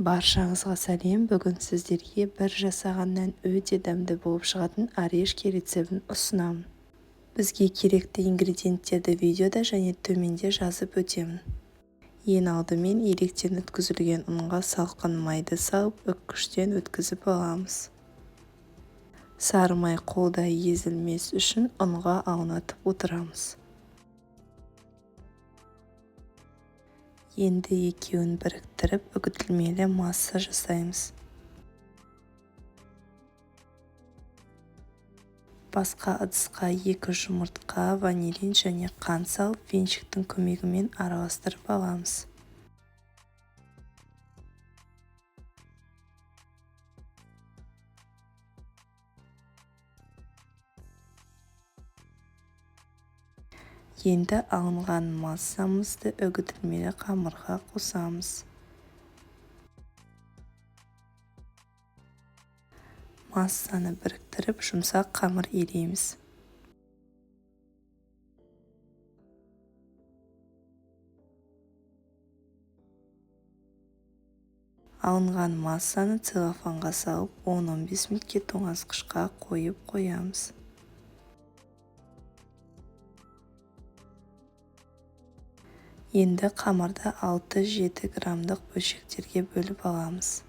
Баршаңызға сәлем. Бүгін сіздерге бір жасағаннан өте дәмді болып шығатын орешки рецебін ұсынамын. Бізге керекті ингредиенттерді видеода және төменде жазып өтемін. Ең алдымен електен өткізілген ұнға салқын майды салып, үккіштен өткізіп аламыз. Сары май қолда езілмес үшін ұнға аунатып отырамыз. Енді екеуін біріктіріп үгітілмелі масса жасаймыз. Басқа ыдысқа 2 жұмыртқа, ванилин және қант салып, венчиктің көмегімен араластырып аламыз. Енді алынған массамызды үгітілмелі қамырға қосамыз. Массаны біріктіріп, жұмсақ қамыр илейміз. Алынған массаны целлофанға салып, 10-15 минутке тоңазытқышқа қойып қоямыз. Енді қамырды 6-7 граммдық бөлшектерге бөліп аламыз.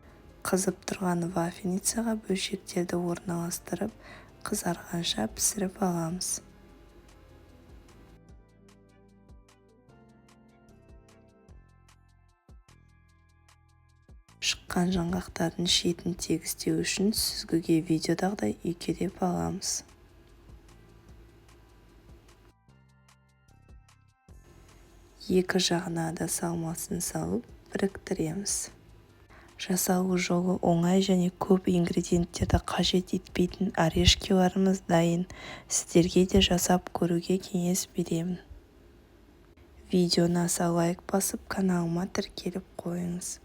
Қызып тұрған вафельницаға бөлшектерді орналастырып, қызарғанша пісіріп аламыз. Шыққан жаңғақтардың шетін тегістеу үшін сүзгіге видеодағыдай үйкелеп аламыз. Екі жағына да салмасын салып біріктіреміз. Жасалу жолы оңай және көп ингредиенттерді қажет етпейтін орешкиларымыз дайын. Сіздерге де жасап көруге кеңес беремін. Видеоны аса лайк басып, каналыма тіркеліп қойыңыз.